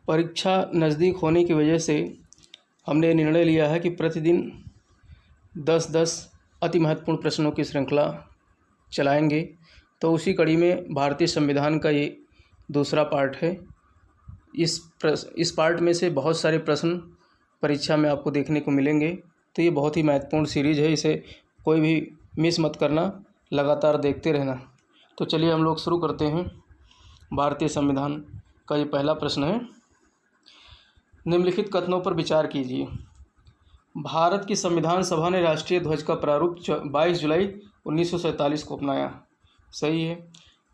परीक्षा नज़दीक होने की वजह से हमने निर्णय लिया है कि प्रतिदिन 10-10 अति महत्वपूर्ण प्रश्नों की श्रृंखला चलाएंगे। तो उसी कड़ी में भारतीय संविधान का ये दूसरा पार्ट है। इस पार्ट में से बहुत सारे प्रश्न परीक्षा में आपको देखने को मिलेंगे। तो ये बहुत ही महत्वपूर्ण सीरीज़ है, इसे कोई भी मिस मत करना, लगातार देखते रहना। तो चलिए हम लोग शुरू करते हैं। भारतीय संविधान का ये पहला प्रश्न है। निम्नलिखित कथनों पर विचार कीजिए। भारत की संविधान सभा ने राष्ट्रीय ध्वज का प्रारूप 22 जुलाई 1947 को अपनाया। सही है।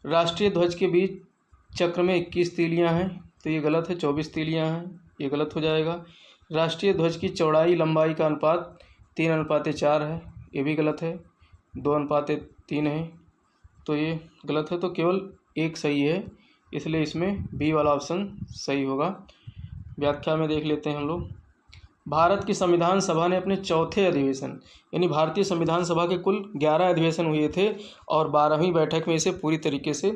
राष्ट्रीय ध्वज के बीच चक्र में 21 तीलियां हैं, तो ये गलत है। 24 तीलियां हैं, ये गलत हो जाएगा। राष्ट्रीय ध्वज की चौड़ाई लंबाई का अनुपात 3:4 है, ये भी गलत है। 2:3 है, तो ये गलत है। तो केवल एक सही है, इसलिए इसमें बी वाला ऑप्शन सही होगा। व्याख्या में देख लेते हैं हम लोग। भारत की संविधान सभा ने अपने चौथे अधिवेशन, यानी भारतीय संविधान सभा के कुल 11 अधिवेशन हुए थे और 12वीं बैठक में इसे पूरी तरीके से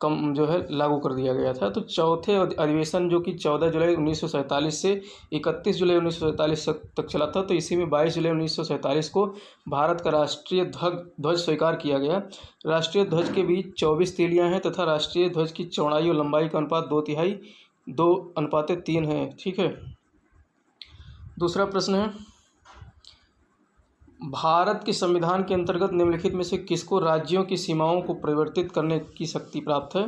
लागू कर दिया गया था। तो चौथे अधिवेशन जो कि 14 जुलाई 1947 से 31 जुलाई 1947 तक चला था, तो इसी में 22 जुलाई 1947 को भारत का राष्ट्रीय ध्वज स्वीकार किया गया। राष्ट्रीय ध्वज के बीच 24 तीलियां हैं तथा राष्ट्रीय ध्वज की चौड़ाई और लंबाई का अनुपात 2:3 है। ठीक है। दूसरा प्रश्न है, भारत के संविधान के अंतर्गत निम्नलिखित में से किसको राज्यों की सीमाओं को परिवर्तित करने की शक्ति प्राप्त है?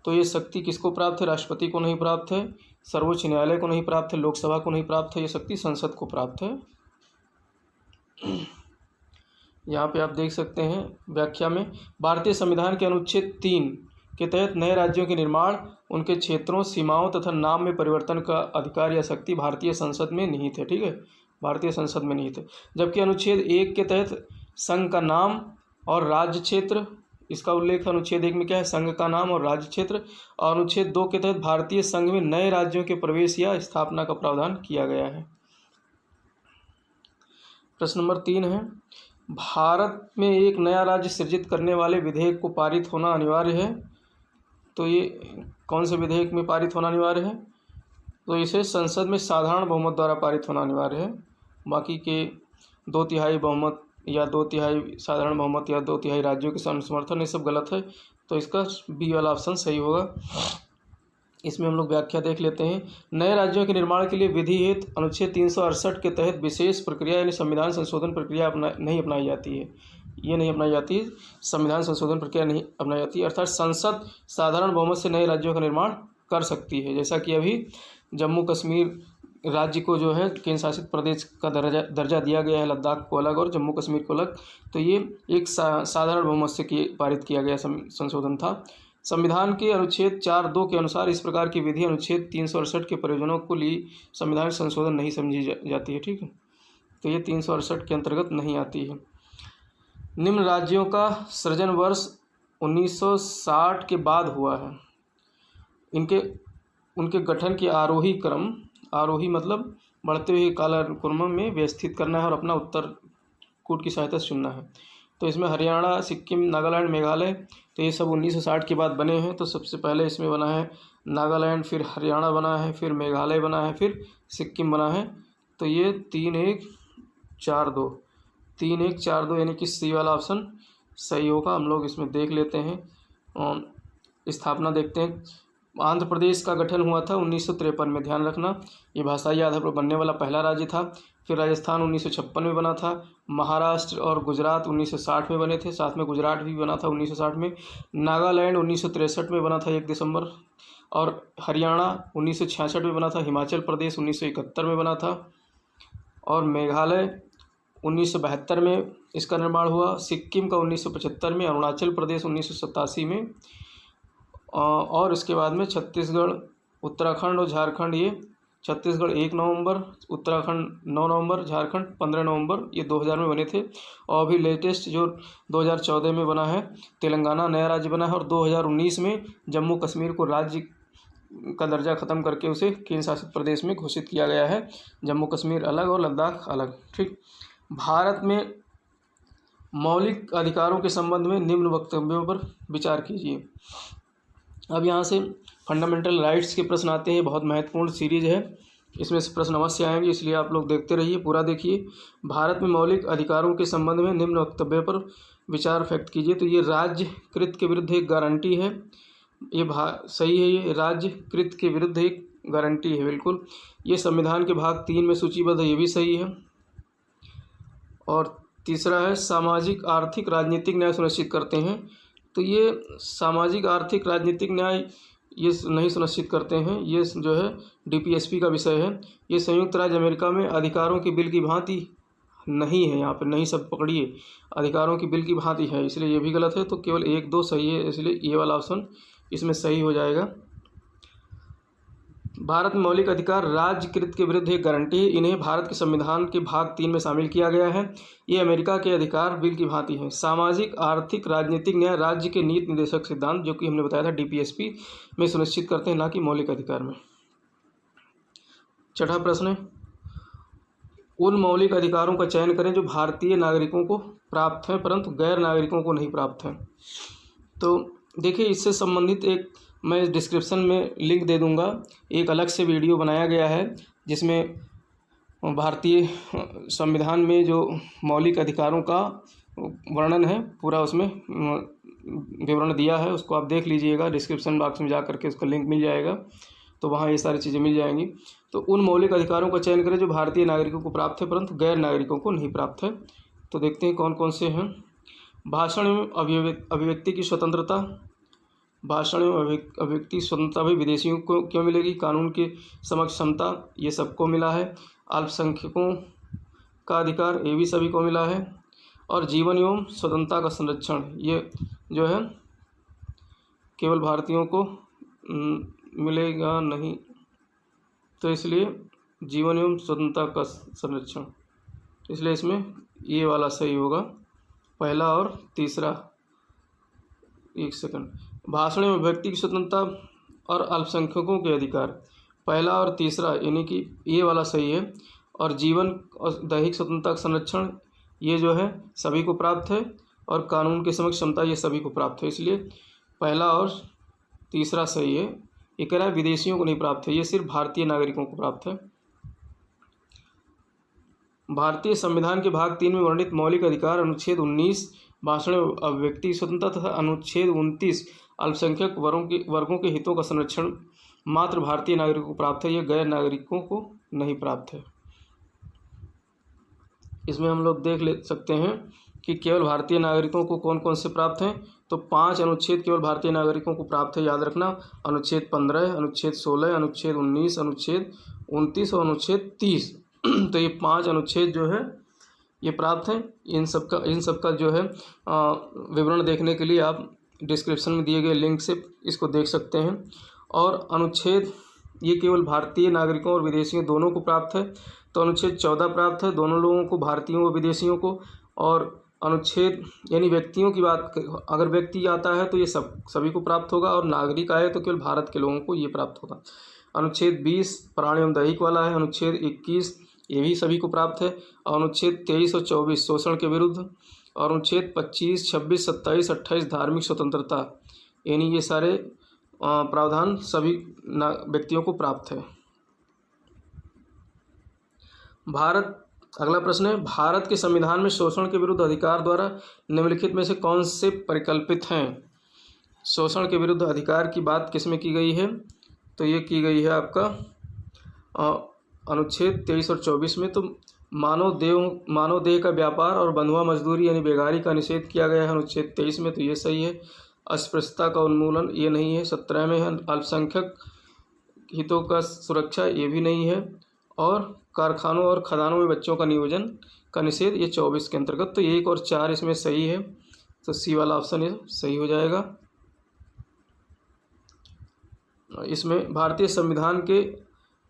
तो ये शक्ति किसको प्राप्त है? राष्ट्रपति को नहीं प्राप्त है, सर्वोच्च न्यायालय को नहीं प्राप्त है, लोकसभा को नहीं प्राप्त है, ये शक्ति संसद को प्राप्त है। यहाँ पे आप देख सकते हैं व्याख्या में, भारतीय संविधान के अनुच्छेद 3 के तहत नए राज्यों के निर्माण, उनके क्षेत्रों, सीमाओं तथा नाम में परिवर्तन का अधिकार या शक्ति भारतीय संसद में निहित है। ठीक है, भारतीय संसद में निहित है। जबकि अनुच्छेद 1 के तहत संघ का नाम और राज्य क्षेत्र, इसका उल्लेख अनुच्छेद 1 में क्या है? संघ का नाम और राज्य क्षेत्र। और अनुच्छेद 2 के तहत भारतीय संघ में नए राज्यों के प्रवेश या स्थापना का प्रावधान किया गया है। प्रश्न नंबर 3 है, भारत में एक नया राज्य सृजित करने वाले विधेयक को पारित होना अनिवार्य है। तो ये कौन से विधेयक में पारित होना अनिवार्य है? तो इसे संसद में साधारण बहुमत द्वारा पारित होना अनिवार्य है। बाकी के 2/3 बहुमत या 2/3 साधारण बहुमत या 2/3 राज्यों के समर्थन, ये सब गलत है। तो इसका बी वाला ऑप्शन सही होगा। इसमें हम लोग व्याख्या देख लेते हैं। नए राज्यों के निर्माण के लिए विधि हेतु अनुच्छेद 368 के तहत विशेष प्रक्रिया यानी संविधान संशोधन प्रक्रिया नहीं अपनाई जाती है। ये नहीं अपनाई जाती है, संविधान संशोधन प्रक्रिया नहीं अपनाई जाती है। अर्थात संसद साधारण बहुमत से नए राज्यों का निर्माण कर सकती है। जैसा कि अभी जम्मू कश्मीर राज्य को जो है केंद्र शासित प्रदेश का दर्जा दिया गया है, लद्दाख को अलग और जम्मू कश्मीर को अलग। तो ये एक साधारण बहुमत से पारित किया गया संशोधन था। संविधान के अनुच्छेद 4(2) के अनुसार इस प्रकार की विधि अनुच्छेद 368 के प्रयोजनों को लिए संविधान संशोधन नहीं समझी जाती है। ठीक है, तो ये 368 के अंतर्गत नहीं आती है। निम्न राज्यों का सृजन वर्ष 1960 के बाद हुआ है। उनके गठन की आरोही क्रम, आरोही मतलब बढ़ते हुए कालक्रम में व्यवस्थित करना है और अपना उत्तर कूट की सहायता से चुनना है। तो इसमें हरियाणा, सिक्किम, नागालैंड, मेघालय, तो ये सब 1960 के बाद बने हैं। तो सबसे पहले इसमें बना है नागालैंड, फिर हरियाणा बना है, फिर मेघालय बना है, फिर सिक्किम बना है। तो ये 3-1-4-2 यानी कि सी वाला ऑप्शन सही होगा। हम लोग इसमें देख लेते हैं। स्थापना देखते हैं। आंध्र प्रदेश का गठन हुआ था 1953 में, ध्यान रखना। ये भाषाई आधार पर बनने वाला पहला राज्य था। फिर राजस्थान 1956 में बना था। महाराष्ट्र और गुजरात 1960 में बने थे, साथ में गुजरात भी बना था 1960 में। नागालैंड 1963 में बना था 1 दिसंबर। और हरियाणा 1966 में बना था। हिमाचल प्रदेश 1971 में बना था। और मेघालय 1972 में इसका निर्माण हुआ। सिक्किम का 1975 में, अरुणाचल प्रदेश 1987 में। और इसके बाद में छत्तीसगढ़, उत्तराखंड और झारखंड, ये छत्तीसगढ़ 1 नवंबर, उत्तराखंड 9 नवंबर, झारखंड 15 नवंबर, ये 2000 में बने थे। और अभी लेटेस्ट जो 2014 में बना है, तेलंगाना नया राज्य बना है। और 2019 में जम्मू कश्मीर को राज्य का दर्जा ख़त्म करके उसे केंद्र शासित प्रदेश में घोषित किया गया है। जम्मू कश्मीर अलग और लद्दाख अलग। ठीक, भारत में मौलिक अधिकारों के संबंध में निम्न वक्तव्यों पर विचार कीजिए। अब यहाँ से फंडामेंटल राइट्स के प्रश्न आते हैं। बहुत महत्वपूर्ण सीरीज है, इसमें से प्रश्न अवश्य आएंगे, इसलिए आप लोग देखते रहिए, पूरा देखिए। भारत में मौलिक अधिकारों के संबंध में निम्न वक्तव्य पर विचार व्यक्त कीजिए। तो ये राज्यकृत के विरुद्ध एक गारंटी है, ये सही है, ये राज्यकृत के विरुद्ध एक गारंटी है, बिल्कुल। ये संविधान के भाग 3 में सूचीबद्ध है, ये भी सही है। और तीसरा है सामाजिक आर्थिक राजनीतिक न्याय सुनिश्चित करते हैं। तो ये सामाजिक आर्थिक राजनीतिक न्याय ये नहीं सुनिश्चित करते हैं, ये जो है डीपीएसपी का विषय है। ये संयुक्त राज्य अमेरिका में अधिकारों की बिल की भांति नहीं है, यहाँ पे नहीं सब पकड़िए, अधिकारों की बिल की भांति है, इसलिए ये भी गलत है। तो केवल 1 2 सही है, इसलिए ये वाला ऑप्शन इसमें सही हो जाएगा। भारत में मौलिक अधिकार राज्यकृत के विरुद्ध एक गारंटी है, इन्हें भारत के संविधान के भाग 3 में शामिल किया गया है। ये अमेरिका के अधिकार बिल की भांति है। सामाजिक आर्थिक राजनीतिक न्याय राज्य के नीति निर्देशक सिद्धांत, जो कि हमने बताया था डीपीएसपी में सुनिश्चित करते हैं, ना कि मौलिक अधिकार में। छठा प्रश्न है, उन मौलिक अधिकारों का चयन करें जो भारतीय नागरिकों को प्राप्त हैं परंतु गैर नागरिकों को नहीं प्राप्त हैं। तो देखिए, इससे संबंधित एक मैं डिस्क्रिप्शन में लिंक दे दूंगा, एक अलग से वीडियो बनाया गया है जिसमें भारतीय संविधान में जो मौलिक अधिकारों का वर्णन है पूरा उसमें विवरण दिया है, उसको आप देख लीजिएगा। डिस्क्रिप्शन बॉक्स में जा करके उसका लिंक मिल जाएगा, तो वहाँ ये सारी चीज़ें मिल जाएंगी। तो उन मौलिक अधिकारों का चयन करें जो भारतीय नागरिकों को प्राप्त है परंतु गैर नागरिकों को नहीं प्राप्त है। तो देखते हैं कौन कौन से हैं। भाषण एवं अभिव्यक्ति की स्वतंत्रता, भाषण एवं अभिव्यक्ति स्वतंत्रता भी विदेशियों को क्यों मिलेगी? कानून के समक्ष समता, ये सबको मिला है। अल्पसंख्यकों का अधिकार, ये भी सभी को मिला है। और जीवन एवं स्वतंत्रता का संरक्षण, ये जो है केवल भारतीयों को मिलेगा नहीं, तो इसलिए जीवन एवं स्वतंत्रता का संरक्षण, इसलिए इसमें ये वाला सही होगा, पहला और तीसरा। एक सेकंड, भाषण एवं अभिव्यक्ति की स्वतंत्रता और अल्पसंख्यकों के अधिकार, पहला और तीसरा, यानी कि ये वाला सही है। और जीवन और दैहिक स्वतंत्रता का संरक्षण, ये जो है सभी को प्राप्त है। और कानून के समक्ष समता, ये सभी को प्राप्त है, इसलिए पहला और तीसरा सही है। ये कह रहा है विदेशियों को नहीं प्राप्त है, ये सिर्फ भारतीय नागरिकों को प्राप्त है। भारतीय संविधान के भाग 3 में वर्णित मौलिक अधिकार अनुच्छेद 19 भाषण अभिव्यक्ति स्वतंत्रता तथा अनुच्छेद 29 अल्पसंख्यक वर्गों के हितों का संरक्षण मात्र भारतीय नागरिकों को प्राप्त है, यह गैर नागरिकों को नहीं प्राप्त है। इसमें हम लोग देख ले सकते हैं कि केवल भारतीय नागरिकों को कौन कौन से प्राप्त हैं। तो 5 अनुच्छेद केवल भारतीय नागरिकों को प्राप्त है, याद रखना। अनुच्छेद 15, अनुच्छेद 16, अनुच्छेद 19, अनुच्छेद 29 और अनुच्छेद 30 तो ये 5 अनुच्छेद जो है ये प्राप्त हैं। इन सब का जो है विवरण देखने के लिए आप डिस्क्रिप्शन में दिए गए लिंक से इसको देख सकते हैं। और अनुच्छेद ये केवल भारतीय नागरिकों और विदेशियों दोनों को प्राप्त है, तो अनुच्छेद 14 प्राप्त है दोनों लोगों को, भारतीयों और विदेशियों को। और अनुच्छेद यानी व्यक्तियों की बात, अगर व्यक्ति आता है तो ये सभी को प्राप्त होगा, और नागरिक आए तो केवल भारत के लोगों को ये प्राप्त होगा। अनुच्छेद 20 प्राण एवं दैहिक वाला है। अनुच्छेद 21 ये भी सभी को प्राप्त है। और अनुच्छेद 23 और 24 शोषण के विरुद्ध। और अनुच्छेद 25, 26, 27, 28 धार्मिक स्वतंत्रता, यानी ये सारे प्रावधान सभी व्यक्तियों को प्राप्त है। अगला प्रश्न है, भारत के संविधान में शोषण के विरुद्ध अधिकार द्वारा निम्नलिखित में से कौन से परिकल्पित हैं? शोषण के विरुद्ध अधिकार की बात किसमें की गई है? तो ये की गई है आपका अनुच्छेद 23 और 24 में। तो मानव देह का व्यापार और बंधुआ मजदूरी यानी बेगारी का निषेध किया गया है अनुच्छेद 23 में, तो ये सही है। अस्पृश्यता का उन्मूलन ये नहीं है, 17 में है। अल्पसंख्यक हितों का सुरक्षा ये भी नहीं है। और कारखानों और खदानों में बच्चों का नियोजन का निषेध ये 24 के अंतर्गत। तो 1 और 4 इसमें सही है, तो सी वाला ऑप्शन ये सही हो जाएगा। इसमें भारतीय संविधान के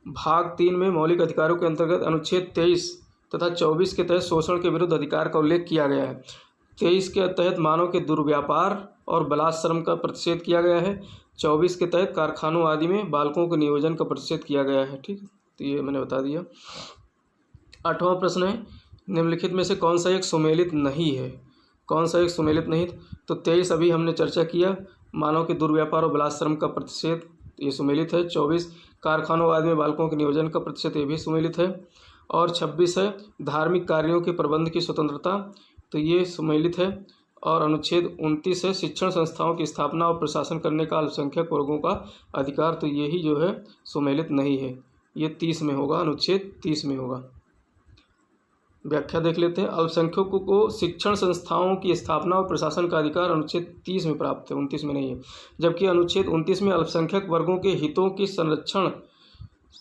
भाग 3 में मौलिक अधिकारों के अंतर्गत अनुच्छेद 23 तथा 24 के तहत शोषण के विरुद्ध अधिकार का उल्लेख किया गया है। 23 के तहत मानव के दुर्व्यापार और बलात्श्रम का प्रतिषेध किया गया है। 24 के तहत कारखानों आदि में बालकों के नियोजन का प्रतिषेध किया गया है। ठीक, तो ये मैंने बता दिया। 8वां प्रश्न है, निम्नलिखित में से कौन सा एक सुमेलित नहीं है? कौन सा एक सुमेलित नहीं? तो 23 अभी हमने चर्चा किया, मानव के दुर्व्यापार और बलात्श्रम का प्रतिषेध, ये सुमेलित है। 24 कारखानों आदि में बालकों के नियोजन का प्रतिशत, ये भी सुमेलित है। और 26 है धार्मिक कार्यों के प्रबंध की स्वतंत्रता, तो ये सुमेलित है। और अनुच्छेद 29 है शिक्षण संस्थाओं की स्थापना और प्रशासन करने का अल्पसंख्यक वर्गों का अधिकार, तो ये ही जो है सुमेलित नहीं है, ये 30 में होगा, अनुच्छेद 30 में होगा। व्याख्या देख लेते हैं। अल्पसंख्यकों को शिक्षण संस्थाओं की स्थापना और प्रशासन का अधिकार अनुच्छेद 30 में प्राप्त है, 29 में नहीं है। जबकि अनुच्छेद 29 में अल्पसंख्यक वर्गों के हितों की संरक्षण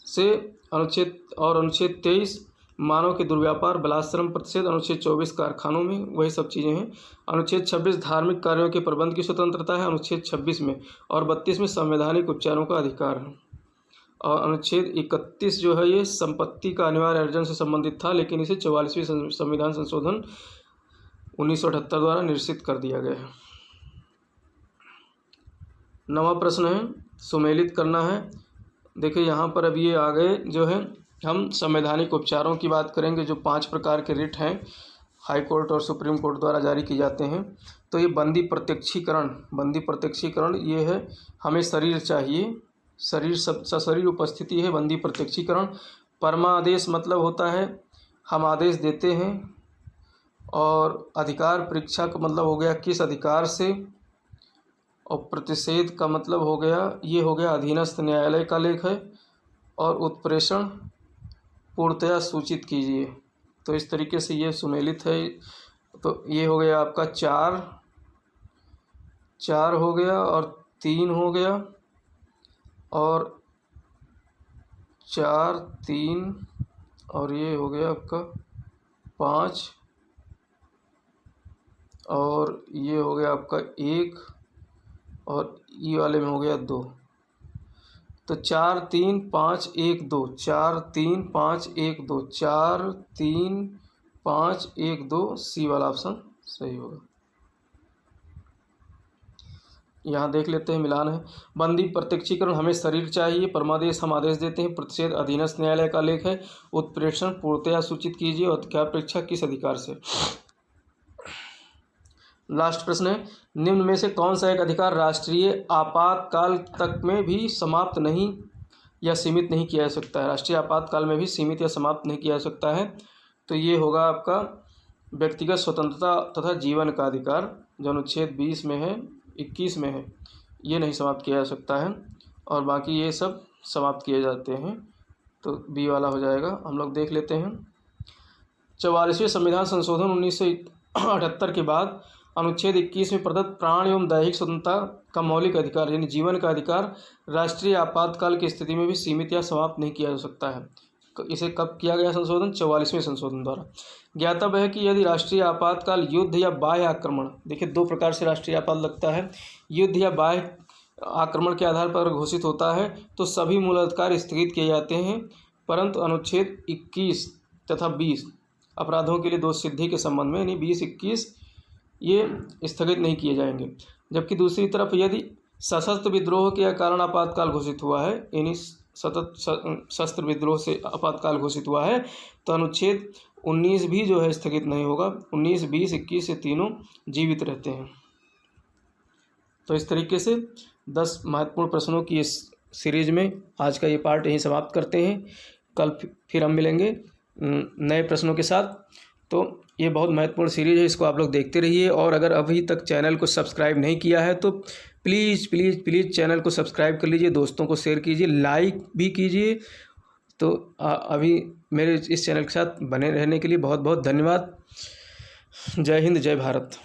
से अनुच्छेद 23 मानव के दुर्व्यापार बलात्श्रम प्रतिषेध, अनुच्छेद 24 कारखानों में, वही सब चीज़ें हैं। अनुच्छेद 26 धार्मिक कार्यों के प्रबंध की स्वतंत्रता है अनुच्छेद 26 में। और 32 में संवैधानिक उपचारों का अधिकार है। और अनुच्छेद 31 जो है ये संपत्ति का अनिवार्य अर्जन से संबंधित था, लेकिन इसे 44वें संविधान संशोधन 1978 द्वारा निरसित कर दिया गया है। 9वां प्रश्न है, सुमेलित करना है। देखिए यहाँ पर अब ये आगे जो है हम संवैधानिक उपचारों की बात करेंगे, जो 5 प्रकार के रिट हैं हाई कोर्ट और सुप्रीम कोर्ट द्वारा जारी की जाते हैं। तो ये बंदी प्रत्यक्षीकरण ये है, हमें शरीर चाहिए, शरीर सशरीर उपस्थिति है बंदी प्रत्यक्षीकरण। परमादेश मतलब होता है हम आदेश देते हैं। और अधिकार परीक्षा का मतलब हो गया किस अधिकार से। और प्रतिषेध का मतलब हो गया, ये हो गया अधीनस्थ न्यायालय का लेख है। और उत्प्रेषण पूर्णतया सूचित कीजिए, तो इस तरीके से ये सुमेलित है। तो ये हो गया आपका 4 हो गया, और 3 हो गया, और 4 3, और ये हो गया आपका 5, और ये हो गया आपका 1, और ये वाले में हो गया 2। तो 4 3 5 1 2, 4 3 5 1 2, 4 3 5 1 2, सी वाला ऑप्शन सही होगा। यहाँ देख लेते हैं, मिलान है। बंदी प्रत्यक्षीकरण हमें शरीर चाहिए, परमादेश हम आदेश देते हैं, प्रतिषेध अधीनस्थ न्यायालय का लेख है, उत्प्रेषण पूर्णतया सूचित कीजिए, और क्या परीक्षा किस अधिकार से। लास्ट प्रश्न है, निम्न में से कौन सा एक अधिकार राष्ट्रीय आपातकाल तक में भी समाप्त नहीं या सीमित नहीं किया जा सकता है। राष्ट्रीय आपातकाल में भी सीमित या समाप्त नहीं किया जा सकता है। तो ये होगा आपका व्यक्तिगत स्वतंत्रता तथा जीवन का अधिकार, जो अनुच्छेद 20 में है, 21 में है, ये नहीं समाप्त किया जा सकता है। और बाकी ये सब समाप्त किए जाते हैं, तो बी वाला हो जाएगा। हम लोग देख लेते हैं। 44वें संविधान संशोधन 1978 के बाद अनुच्छेद 21 में प्रदत्त प्राण एवं दैहिक स्वतंत्रता का मौलिक अधिकार यानी जीवन का अधिकार राष्ट्रीय आपातकाल की स्थिति में भी सीमित या समाप्त नहीं किया जा सकता है। इसे कब किया गया संशोधन? 44वें संशोधन द्वारा। ज्ञातव्य है कि यदि राष्ट्रीय आपातकाल युद्ध या बाह्य आक्रमण, देखिए 2 प्रकार से राष्ट्रीय आपात लगता है, युद्ध या बाह्य आक्रमण के आधार पर घोषित होता है तो सभी मूल अधिकार स्थगित किए जाते हैं, परंतु अनुच्छेद 21 तथा 20 अपराधों के लिए दोष सिद्धि के संबंध में यानी 20-21 ये स्थगित नहीं किए जाएंगे। जबकि दूसरी तरफ यदि सशस्त्र विद्रोह के कारण आपातकाल घोषित हुआ है, यानी सतत शस्त्र विद्रोह से आपातकाल घोषित हुआ है, तो अनुच्छेद 19 भी जो है स्थगित नहीं होगा। 19, 20, 21 ये तीनों जीवित रहते हैं। तो इस तरीके से 10 महत्वपूर्ण प्रश्नों की इस सीरीज में आज का ये पार्ट यहीं समाप्त करते हैं। कल फिर हम मिलेंगे नए प्रश्नों के साथ। तो ये बहुत महत्वपूर्ण सीरीज है, इसको आप लोग देखते रहिए। और अगर अभी तक चैनल को सब्सक्राइब नहीं किया है तो प्लीज़ प्लीज़ प्लीज़ चैनल को सब्सक्राइब कर लीजिए, दोस्तों को शेयर कीजिए, लाइक भी कीजिए। तो अभी मेरे इस चैनल के साथ बने रहने के लिए बहुत बहुत धन्यवाद। जय हिंद, जय भारत।